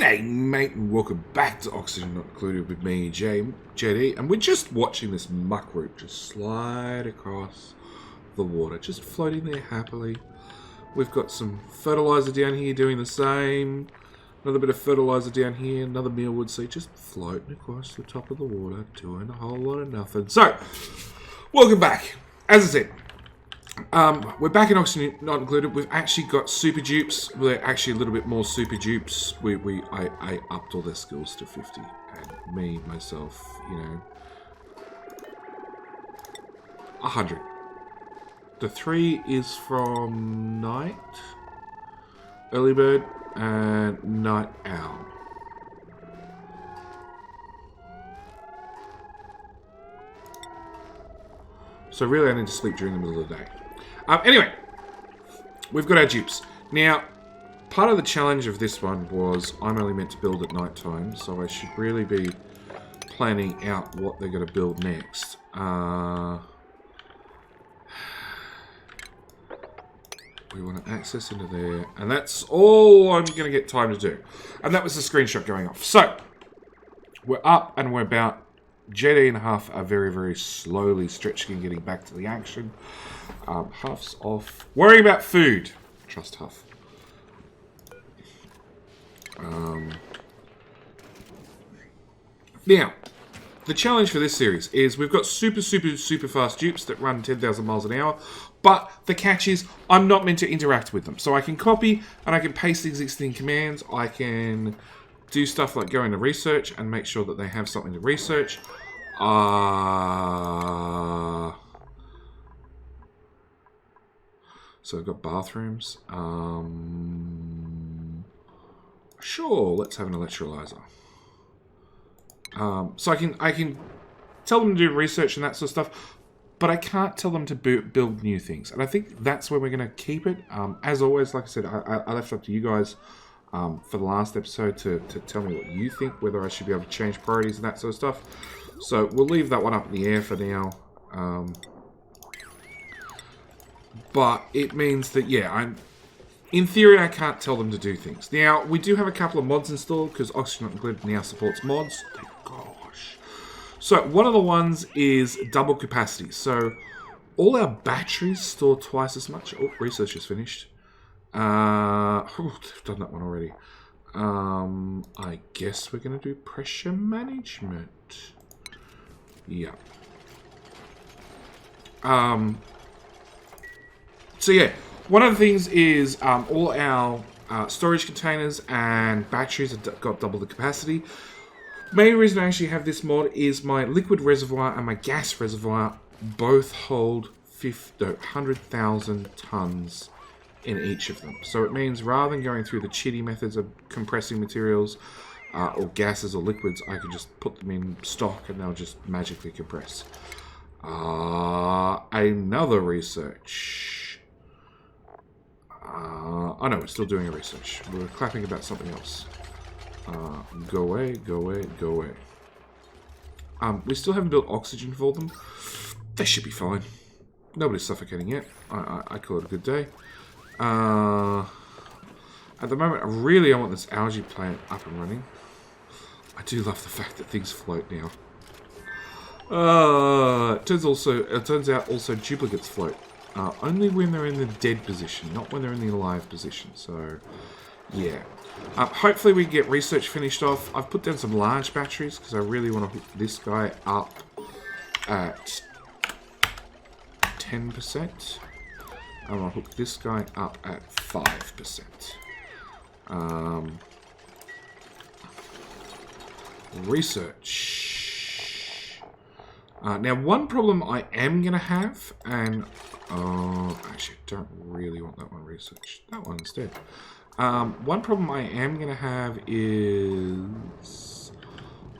G'day, mate, and welcome back to Oxygen Not Included with me, JD, and we're just watching this muck root just slide across the water, just floating there happily. We've got some fertilizer down here doing the same, another bit of fertilizer down here, another mealwood seed just floating across the top of the water, doing a whole lot of nothing. So, welcome back. As I said, we're back in Oxygen Not Included. We've actually got super dupes. We're actually a little bit more super dupes. I upped all their skills to 50, and myself, 100. The 3 is from Night, Early Bird, and Night Owl. So really I need to sleep during the middle of the day. Anyway, we've got our dupes. Now, part of the challenge of this one was I'm only meant to build at night time, so I should really be planning out what they're going to build next. We want to access into there, and that's all I'm going to get time to do. And that was the screenshot going off. So, we're up and we're about JD and Huff are very, very slowly stretching and getting back to the action. Huff's off. Worry about food. Trust Huff. Now, the challenge for this series is we've got super fast dupes that run 10,000 miles an hour. But the catch is I'm not meant to interact with them. So I can copy and I can paste existing commands. I can do stuff like go into research and make sure that they have something to research. So I've got bathrooms. Sure, let's have an electrolyzer. So I can tell them to do research and that sort of stuff, but I can't tell them to build new things. And I think that's where we're going to keep it. As always, like I said, I left it up to you guys for the last episode to tell me what you think, whether I should be able to change priorities and that sort of stuff. So we'll leave that one up in the air for now. But it means that, yeah, in theory, I can't tell them to do things. Now, we do have a couple of mods installed because Oxygen Not Included now supports mods. Thank gosh. So one of the ones is double capacity. So all our batteries store twice as much. Oh, research is finished. I've done that one already. I guess we're going to do pressure management. Yeah. So yeah, one of the things is all our storage containers and batteries have got double the capacity. Main reason I actually have this mod is my liquid reservoir and my gas reservoir both hold 100,000 tons in each of them. So it means rather than going through the chitty methods of compressing materials or gases or liquids, I can just put them in stock and they'll just magically compress. Another research. Oh no, we're still doing a research. We're clapping about something else. Go away, go away, go away. We still haven't built oxygen for them. They should be fine. Nobody's suffocating yet. I call it a good day. At the moment, I want this algae plant up and running. I do love the fact that things float now. It turns out also duplicates float. Only when they're in the dead position, not when they're in the alive position. So, yeah. Hopefully we get research finished off. I've put down some large batteries because I really want to hook this guy up at 10%. I want to hook this guy up at 5%. Research. Now, one problem I am going to have, and actually, I don't really want that one researched. That one instead. One problem I am going to have is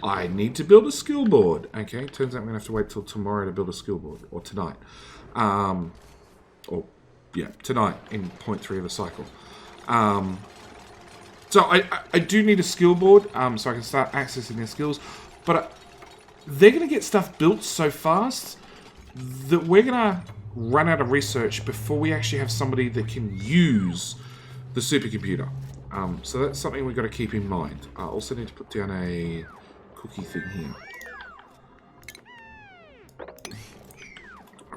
I need to build a skill board. Okay, turns out I'm going to have to wait till tomorrow to build a skill board, or tonight. Tonight in 0.3 of a cycle. So I do need a skill board so I can start accessing their skills, but they're going to get stuff built so fast that we're going to run out of research before we actually have somebody that can use the supercomputer. So that's something we've got to keep in mind. I also need to put down a cookie thing here.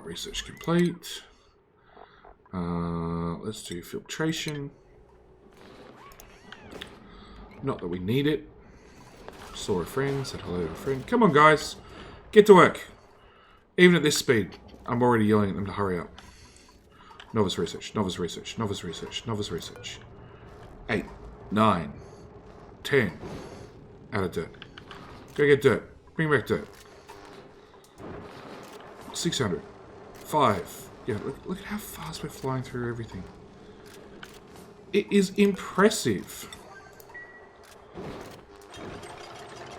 Research complete. Let's do filtration. Not that we need it. Saw a friend, said hello to a friend. Come on, guys. Get to work. Even at this speed, I'm already yelling at them to hurry up. Novice research, novice research, novice research, novice research. 8, 9, 10. Out of dirt. Go get dirt. Bring back dirt. 600. 5. Yeah, look at how fast we're flying through everything. It is impressive.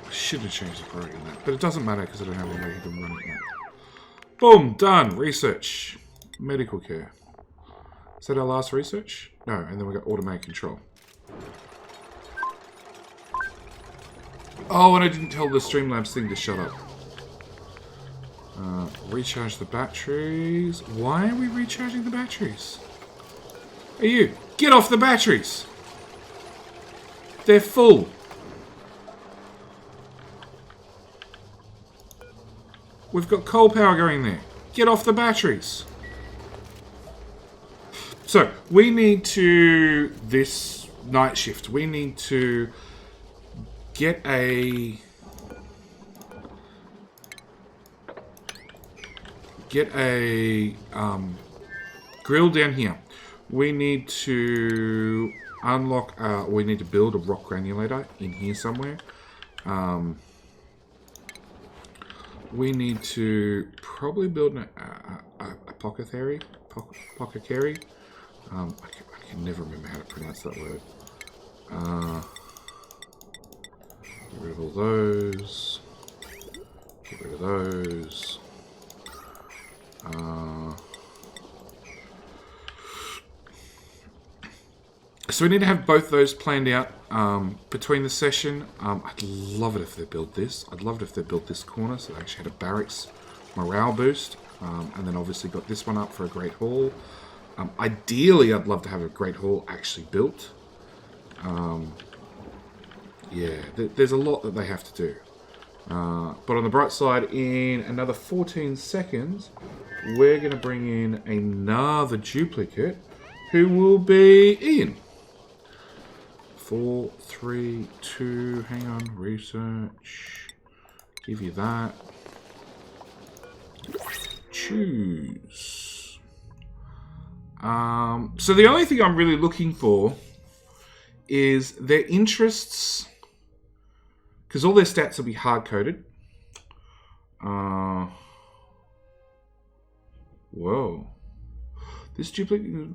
I should have changed the priority on that, but it doesn't matter because I don't have any way to run it now. Boom! Done! Research. Medical care. Is that our last research? No, and then we got automatic control. Oh, and I didn't tell the Streamlabs thing to shut up. Recharge the batteries. Why are we recharging the batteries? Hey, you! Get off the batteries! They're full. We've got coal power going there. Get off the batteries. So, we need to, this night shift, we need to get a grill down here. We need to unlock, we need to build a rock granulator in here somewhere. We need to probably build an apothecary. Apothecary. I can never remember how to pronounce that word. Get rid of all those. Get rid of those. So we need to have both those planned out between the session. I'd love it if they built this. I'd love it if they built this corner so they actually had a barracks morale boost. And then obviously got this one up for a Great Hall. Ideally, I'd love to have a Great Hall actually built. Yeah, there's a lot that they have to do. But on the bright side, in another 14 seconds, we're going to bring in another duplicate who will be Ian. 4, 3, 2, hang on, research. Give you that. Choose. So the only thing I'm really looking for is their interests, because all their stats will be hard-coded. Whoa. This duplicate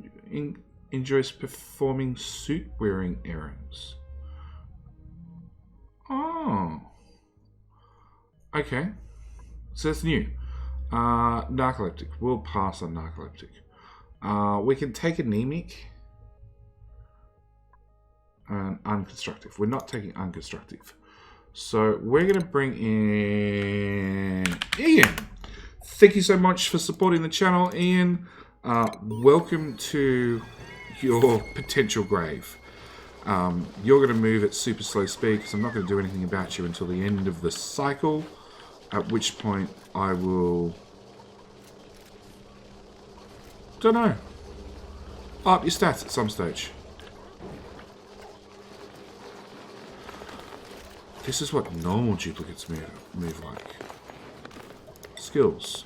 enjoys performing suit-wearing errands. Oh. Okay. So that's new. Narcoleptic. We'll pass on narcoleptic. We can take anemic and unconstructive. We're not taking unconstructive. So we're going to bring in Ian. Thank you so much for supporting the channel, Ian. Welcome to your potential grave. You're going to move at super slow speed because I'm not going to do anything about you until the end of the cycle, at which point I will, don't know, up your stats at some stage. This is what normal duplicates move like. Skills.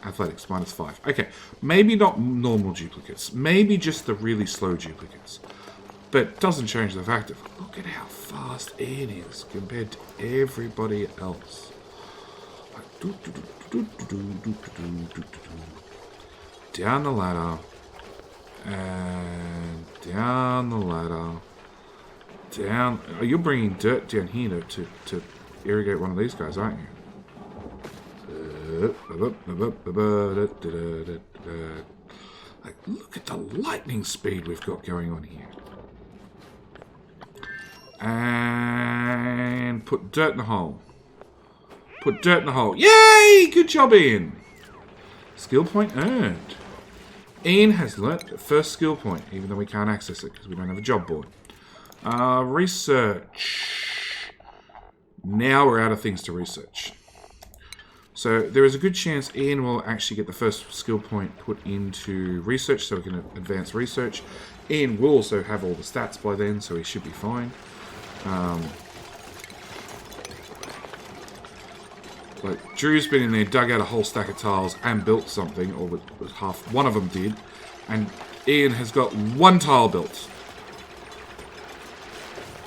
Athletics, -5. Okay, maybe not normal duplicates. Maybe just the really slow duplicates. But doesn't change the fact of, look at how fast Ian is compared to everybody else. Down the ladder. And down the ladder. Down. Oh, you're bringing dirt down here to irrigate one of these guys, aren't you? Like, look at the lightning speed we've got going on here. And put dirt in the hole. Put dirt in the hole. Yay! Good job, Ian. Skill point earned. Ian has learnt the first skill point, even though we can't access it because we don't have a job board. Research. Now we're out of things to research. So there is a good chance Ian will actually get the first skill point put into research, so we can advance research. Ian will also have all the stats by then, so he should be fine. Like Drew's been in there, dug out a whole stack of tiles and built something, or with half one of them did, and Ian has got one tile built.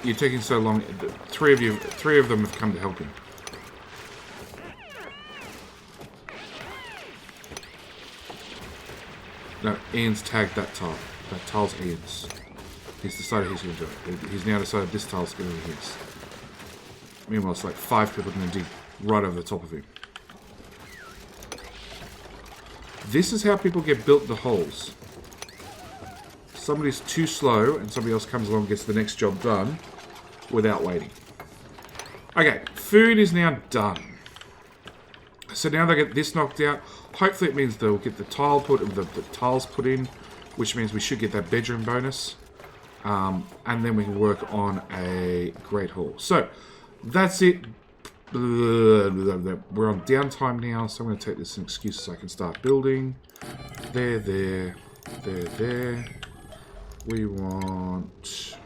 You're taking so long. Three of them have come to help him. No, Ian's tagged that tile. That tile's Ian's. He's decided he's going to do it. He's now decided this tile's going to be his. Meanwhile, it's like 5 people going to dig right over the top of him. This is how people get built the holes. Somebody's too slow and somebody else comes along and gets the next job done without waiting. Okay, food is now done. So now they get this knocked out. Hopefully it means they'll get the tiles put in, which means we should get that bedroom bonus. And then we can work on a great hall. So that's it. We're on downtime now, so I'm going to take this as an excuse so I can start building. There. We want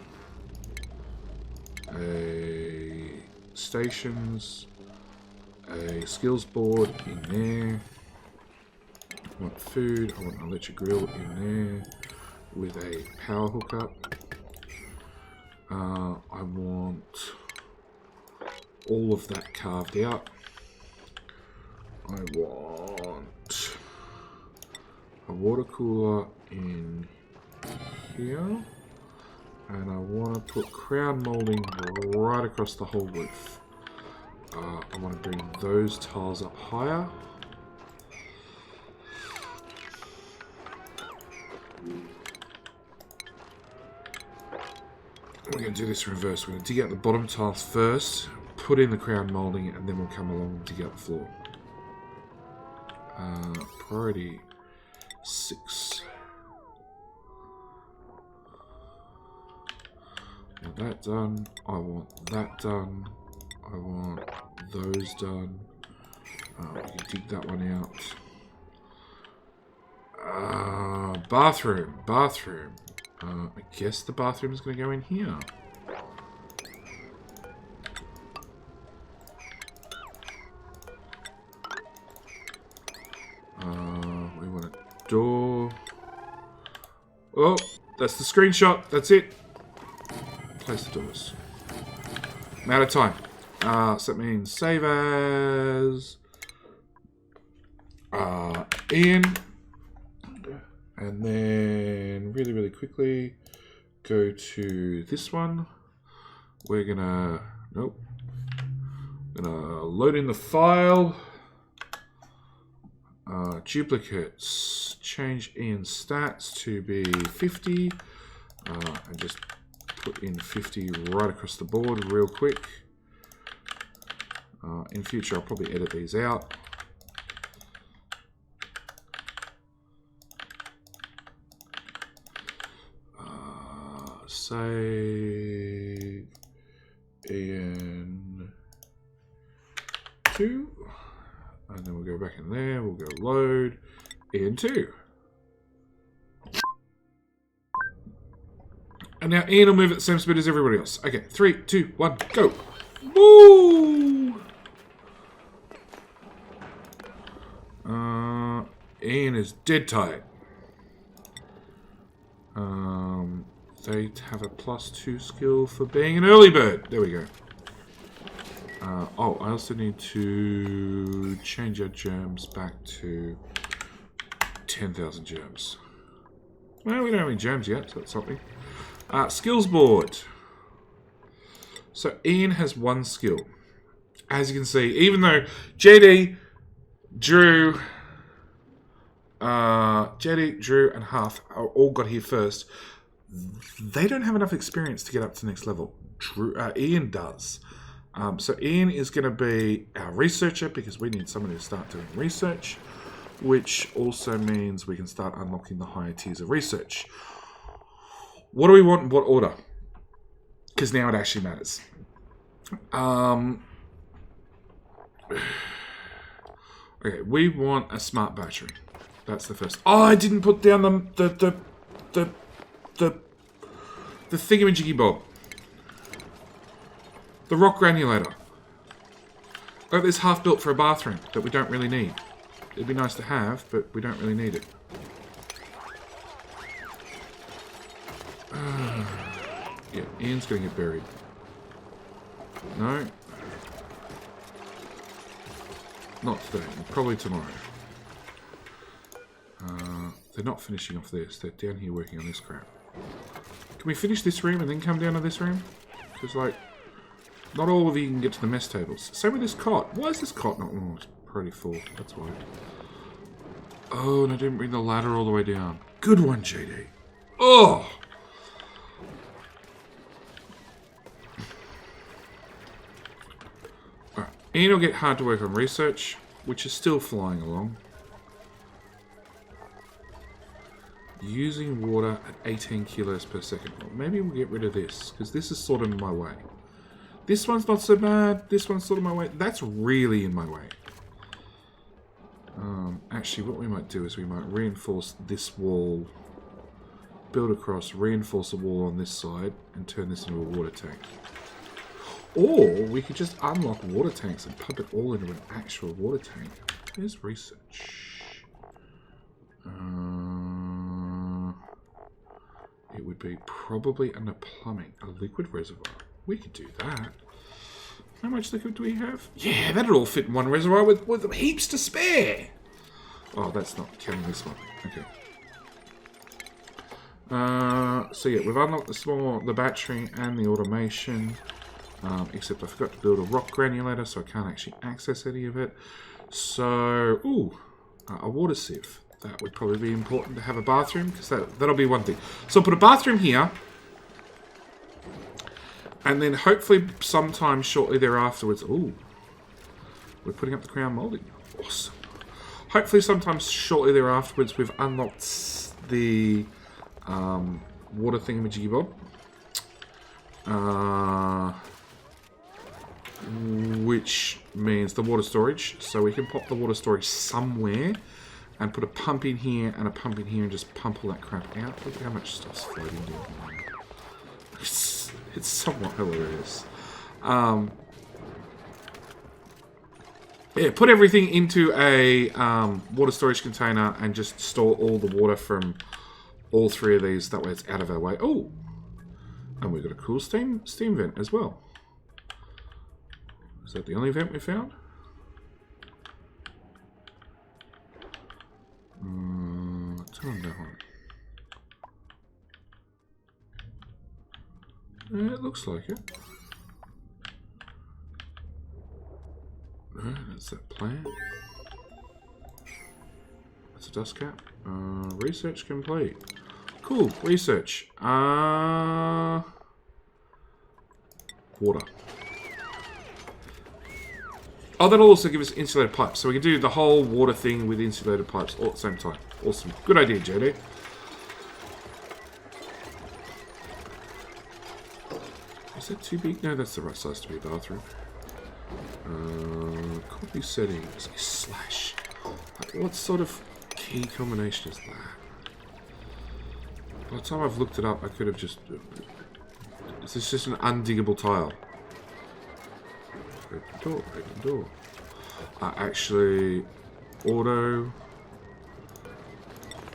a stations, a skills board in there. I want food, I want an electric grill in there with a power hookup. I want all of that carved out. I want a water cooler in here. And I want to put crown molding right across the whole roof. I want to bring those tiles up higher. We're going to do this in reverse. We're going to dig out the bottom tiles first, put in the crown molding, and then we'll come along and dig out the floor. Priority 6. Want that done. I want that done. I want those done. We can dig that one out. Bathroom. I guess the bathroom is going to go in here. We want a door. Oh, that's the screenshot. That's it. Place the doors. I'm out of time. So that means save as Ian. And then really quickly go to this one. We're gonna load in the file. Duplicates. Change Ian's stats to be 50. And just put in 50 right across the board real quick. In future, I'll probably edit these out. Save Ian 2. And then we'll go back in there. We'll go load Ian 2. And now Ian will move at the same speed as everybody else. Okay, 3, 2, 1, go. Woo! Ian is dead tired. They have a +2 skill for being an early bird. There we go. Oh, I also need to change our germs back to 10,000 germs. Well, we don't have any germs yet, so that's something. Skills board. So Ian has 1 skill. As you can see, even though JD, Drew, and Huff all got here first, they don't have enough experience to get up to the next level. Ian does. So Ian is going to be our researcher because we need someone to start doing research. which also means we can start unlocking the higher tiers of research. What do we want in what order? Because now it actually matters. Okay, we want a smart battery. That's the first. Oh, I didn't put down the thingamajiggy bob. The rock granulator. Got this half built for a bathroom that we don't really need. It'd be nice to have, but we don't really need it. Yeah, Ian's gonna get buried. No. Not today. Probably tomorrow. They're not finishing off this. They're down here working on this crap. Can we finish this room and then come down to this room? Because, like, not all of you can get to the mess tables. Same with this cot. Why is this cot not... Oh, it's pretty full. That's why. Oh, and I didn't bring the ladder all the way down. Good one, JD. Oh! Alright. Ian will get hard to work on research, which is still flying along. Using water at 18 kilos per second. Well, maybe we'll get rid of this, because this is sort of in my way. This one's not so bad. This one's sort of my way. That's really in my way. Actually, what we might do is we might reinforce this wall. Build across, reinforce a wall on this side, and turn this into a water tank. Or we could just unlock water tanks and pump it all into an actual water tank. Here's research. It would be probably under plumbing, a liquid reservoir. We could do that. How much liquid do we have? Yeah, that'd all fit in one reservoir with heaps to spare. Oh, that's not counting this one. Okay. So yeah, we've unlocked the battery and the automation. Except I forgot to build a rock granulator, so I can't actually access any of it. So, ooh, a water sieve. That would probably be important to have a bathroom, because that'll be one thing. So I'll put a bathroom here. And then hopefully sometime shortly thereafterwards... Ooh. We're putting up the crown moulding. Awesome. Hopefully sometime shortly thereafterwards we've unlocked the water thingamajiggy bob. Which means the water storage. So we can pop the water storage somewhere. And put a pump in here and a pump in here and just pump all that crap out. Look at how much stuff's floating down here. It's somewhat hilarious. Yeah, put everything into a water storage container and just store all the water from all three of these. That way it's out of our way. Oh! And we've got a cool steam vent as well. Is that the only vent we found? Turn that on. Yeah, it looks like it. That's that plant. That's a dust cap. Research complete. Cool, research. Water. Oh, that'll also give us insulated pipes. So we can do the whole water thing with insulated pipes all at the same time. Awesome. Good idea, JD. Is that too big? No, that's the right size to be a bathroom. Copy settings. Slash. What sort of key combination is that? By the time I've looked it up, I could have just... Is this just an undiggable tile? Open door, open door. Actually, auto,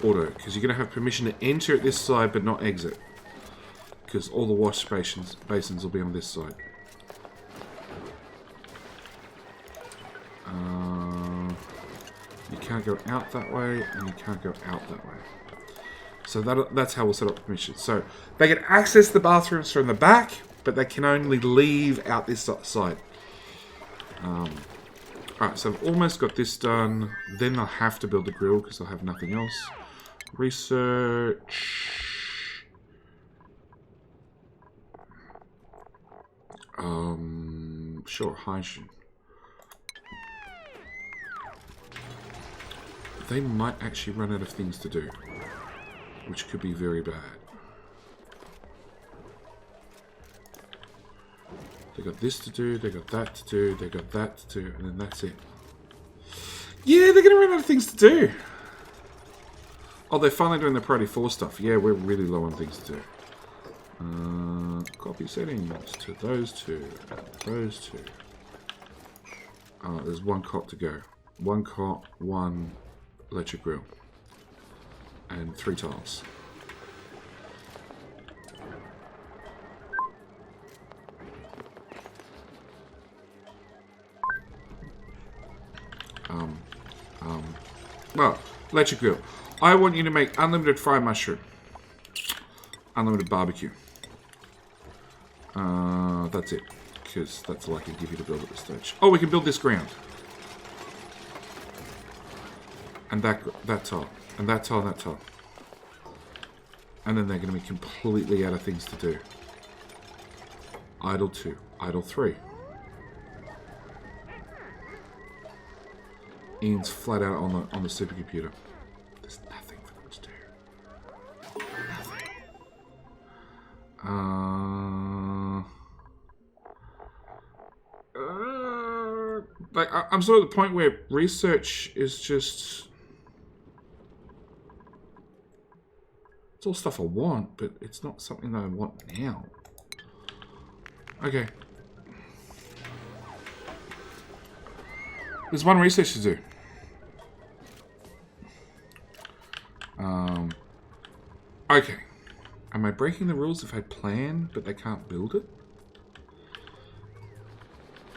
because you're going to have permission to enter at this side but not exit. Because all the wash basins will be on this side. You can't go out that way, and you can't go out that way. So that's how we'll set up permissions. So they can access the bathrooms from the back, but they can only leave out this side. Alright, so I've almost got this done. Then I'll have to build a grill because I'll have nothing else. Research. Sure, hydrogen. they might actually run out of things to do, which could be very bad. They got this to do, they got that to do, they got that to do, and then that's it. Yeah, they're gonna run out of things to do. Oh, they're finally doing the Priority 4 stuff. Yeah, we're really low on things to do. Copy settings to those two, those two. There's one cot to go. One cot, one electric grill. And 3 tiles. Well, electric grill. I want you to make unlimited fried mushroom. Unlimited barbecue. That's it. Because that's all I can give you to build at this stage. Oh, we can build this ground. And that tile. And that tile and that tile. And then they're going to be completely out of things to do. Idle 2. Idle 3. Ian's flat out on the supercomputer. There's nothing for them to do. Nothing. Like I'm sort of at the point where research is just. It's all stuff I want, but it's not something that I want now. Okay. There's one research to do. Okay. Am I breaking the rules if I plan, but they can't build it?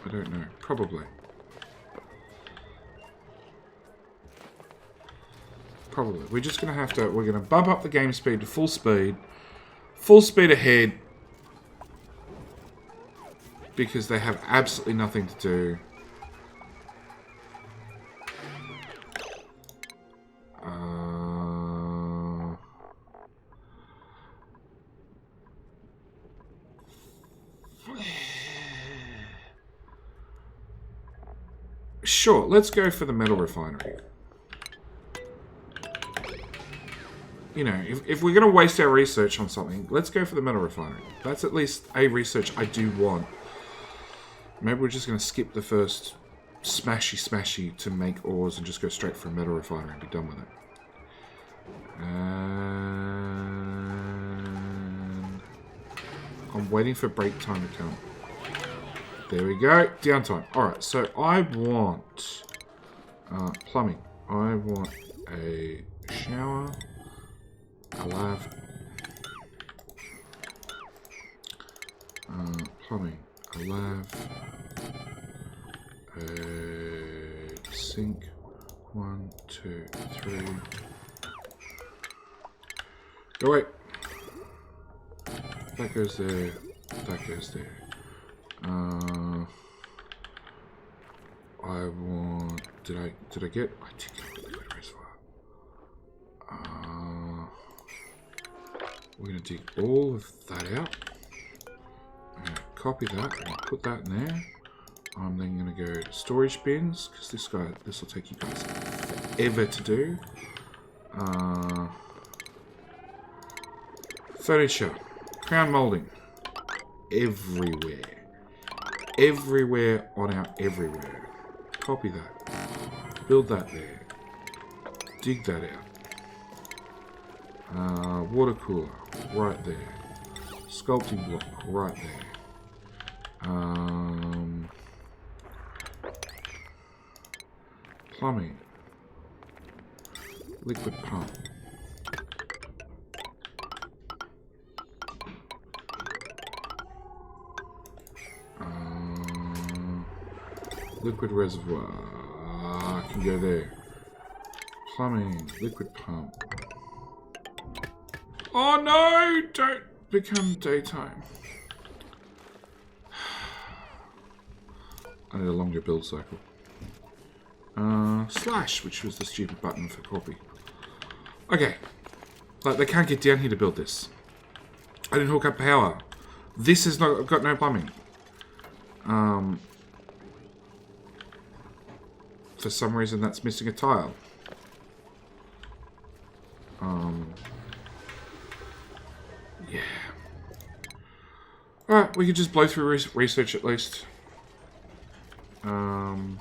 I don't know. Probably. Probably. We're just going to have to... We're going to bump up the game speed to full speed. Full speed ahead. Because they have absolutely nothing to do. Sure, let's go for the metal refinery. You know, if we're going to waste our research on something, let's go for the metal refinery. That's at least a research I do want. Maybe we're just going to skip the first smashy to make ores and just go straight for a metal refinery and be done with it. And I'm waiting for break time to come. There we go. Downtime. Alright, so I want plumbing. I want a shower, a lav, plumbing, a lav, a sink, 1, 2, 3. Go away. That goes there. That goes there. I want. Did I get? I did get a liquid reservoir. We're gonna dig all of that out. I'm gonna copy that. I'm gonna put that in there. I'm then gonna go to storage bins because this will take you guys forever to do. Furniture, crown molding, everywhere. Everywhere on our everywhere. Copy that. Build that there. Dig that out. Water cooler. Right there. Sculpting block. Right there. Plumbing. Liquid pump. Liquid reservoir. I can go there. Plumbing. Liquid pump. Oh no! Don't become daytime. I need a longer build cycle. Slash, which was the stupid button for copy. Okay. Like, they can't get down here to build this. I didn't hook up power. This has got no plumbing. For some reason, that's missing a tile. Yeah. Alright, we could just blow through research at least. And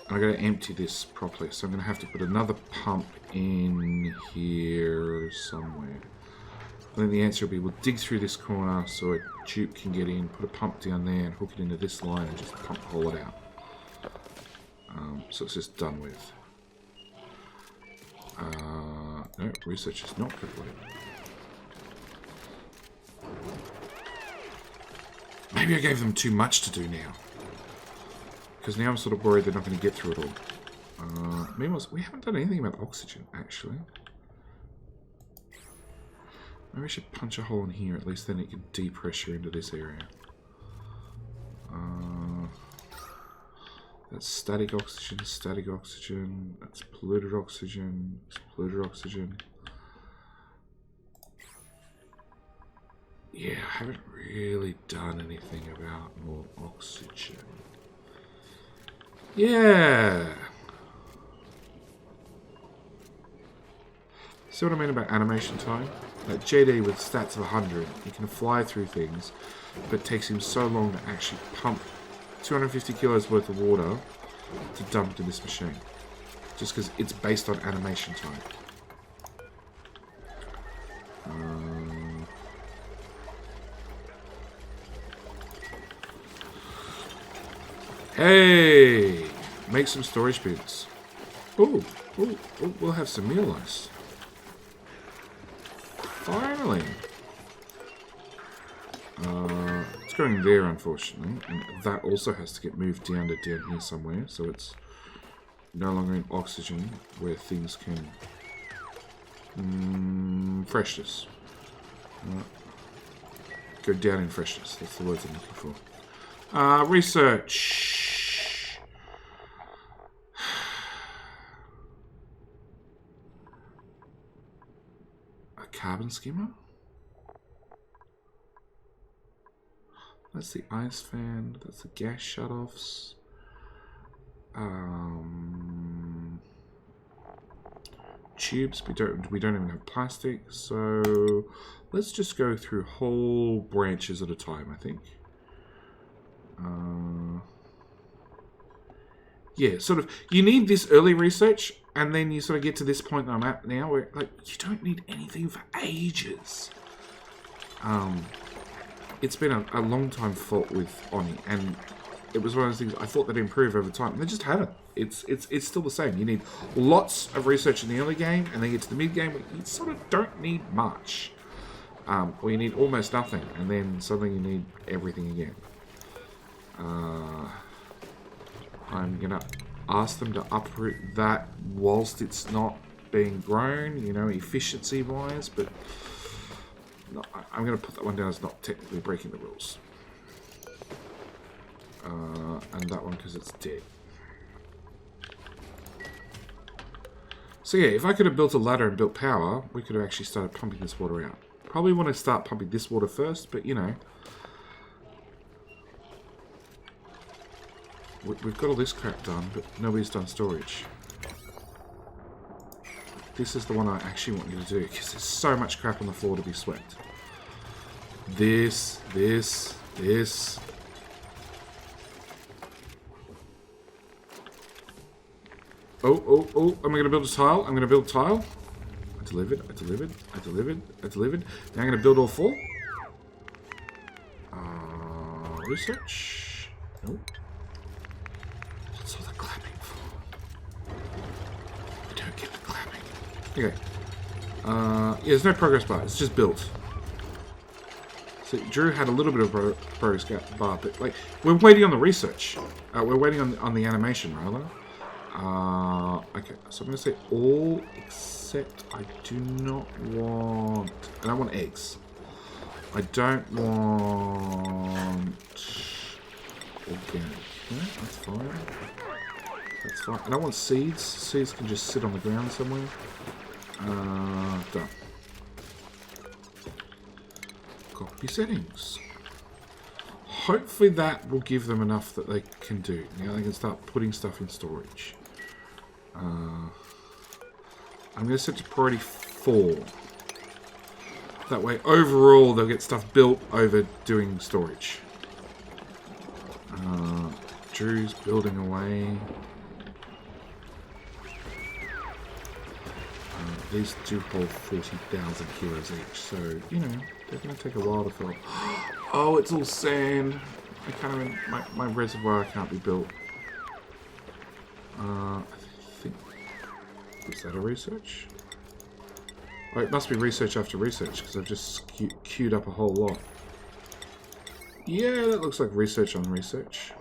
I gotta empty this properly, so I'm gonna have to put another pump in here somewhere. And then the answer will be we'll dig through this corner so a dupe can get in, put a pump down there and hook it into this line and just pump haul it out. So it's just done with. No, research is not complete. Maybe I gave them too much to do now. Because now I'm sort of worried they're not going to get through it all. Meanwhile, we haven't done anything about oxygen, actually. Maybe I should punch a hole in here, at least then it can depressure into this area. That's static oxygen, that's polluted oxygen, that's polluted oxygen. Yeah, I haven't really done anything about more oxygen. Yeah! See what I mean about animation time? Like JD with stats of 100, he can fly through things, but it takes him so long to actually pump 250 kilos worth of water to dump into this machine. Just because it's based on animation time. Hey! Make some storage bins. Oh, we'll have some meal ice. Finally! It's going there, unfortunately, and that also has to get moved down to down here somewhere, so it's no longer in oxygen where things can freshness. Go down in freshness. That's the words I'm looking for. Research. A carbon skimmer. That's the ice fan. That's the gas shutoffs. Tubes. We don't even have plastic. So let's just go through whole branches at a time, I think. Yeah, sort of. You need this early research, and then you sort of get to this point that I'm at now, where like you don't need anything for ages. It's been a long time fault with Oni, and it was one of those things I thought they'd improve over time, and they just haven't. It's still the same. You need lots of research in the early game, and then you get to the mid game where you sort of don't need much, or you need almost nothing, and then suddenly you need everything again. I'm gonna ask them to uproot that whilst it's not being grown, you know, efficiency wise, but. No, I'm going to put that one down as not technically breaking the rules. And that one because it's dead. So yeah, if I could have built a ladder and built power, we could have actually started pumping this water out. Probably want to start pumping this water first, but you know. We've got all this crap done, but nobody's done storage. This is the one I actually want you to do, because there's so much crap on the floor to be swept. This. Oh, am I going to build a tile? I'm going to build a tile. I delivered. Now I'm going to build all four. Research. Nope. What's all the clapping for? I don't get the clapping. Okay. Yeah, there's no progress bar. It's just built. So Drew had a little bit of progress bar, but like we're waiting on the research. We're waiting on the animation rather. Okay, so I'm going to say all except I do not want. I don't want eggs. I don't want organic. Yeah, that's fine. That's fine. I don't want seeds. Seeds can just sit on the ground somewhere. Done. Copy settings. Hopefully that will give them enough that they can do. Now they can start putting stuff in storage. I'm going to set to priority 4. That way, overall, they'll get stuff built over doing storage. Drew's building away. These do hold 40,000 kilos each, so, you know, they're going to take a while to fill up. Oh, it's all sand. I can't even, my reservoir can't be built. I think, is that a research? Oh, it must be research after research, because I've just queued up a whole lot. Yeah, that looks like research on research.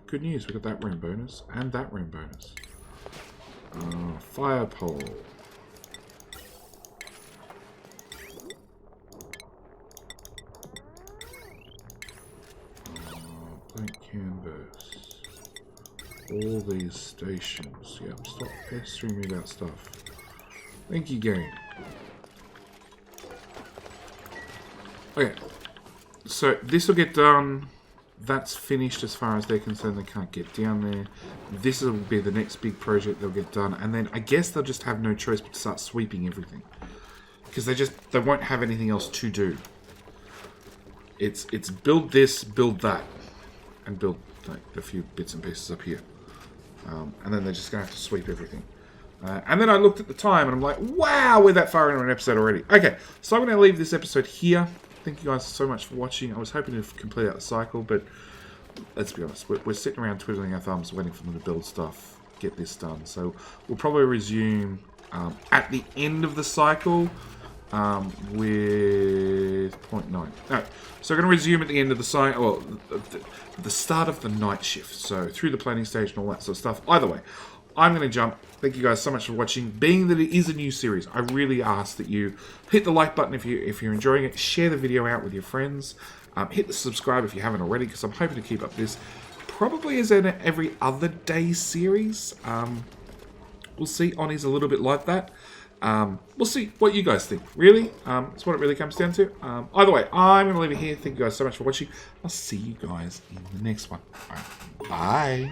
Good news, we got that room bonus, and that room bonus. Fire pole. Blank canvas. All these stations. Yep, stop pestering me about stuff. Thank you, game. Okay, so this will get done. That's finished as far as they're concerned. They can't get down there. This will be the next big project they'll get done, and then I guess they'll just have no choice but to start sweeping everything, because they won't have anything else to do. It's build this, build that, and build like a few bits and pieces up here, and then they're just gonna have to sweep everything. And then I looked at the time and I'm like, wow, we're that far into an episode already. Okay, so I'm going to leave this episode here. Thank you guys so much for watching. I was hoping to complete out the cycle, but let's be honest, we're sitting around twiddling our thumbs waiting for them to build stuff, get this done. So we'll probably resume at the end of the cycle with 0.9. No, so we're going to resume at the end of the cycle, well, the start of the night shift. So through the planning stage and all that sort of stuff. Either way, I'm going to jump. Thank you guys so much for watching. Being that it is a new series, I really ask that you hit the like button if you're enjoying it. Share the video out with your friends. Hit the subscribe if you haven't already, because I'm hoping to keep up this probably as an every other day series. We'll see. Oni's a little bit like that. We'll see what you guys think. Really, that's what it really comes down to. Either way, I'm going to leave it here. Thank you guys so much for watching. I'll see you guys in the next one. All right. Bye.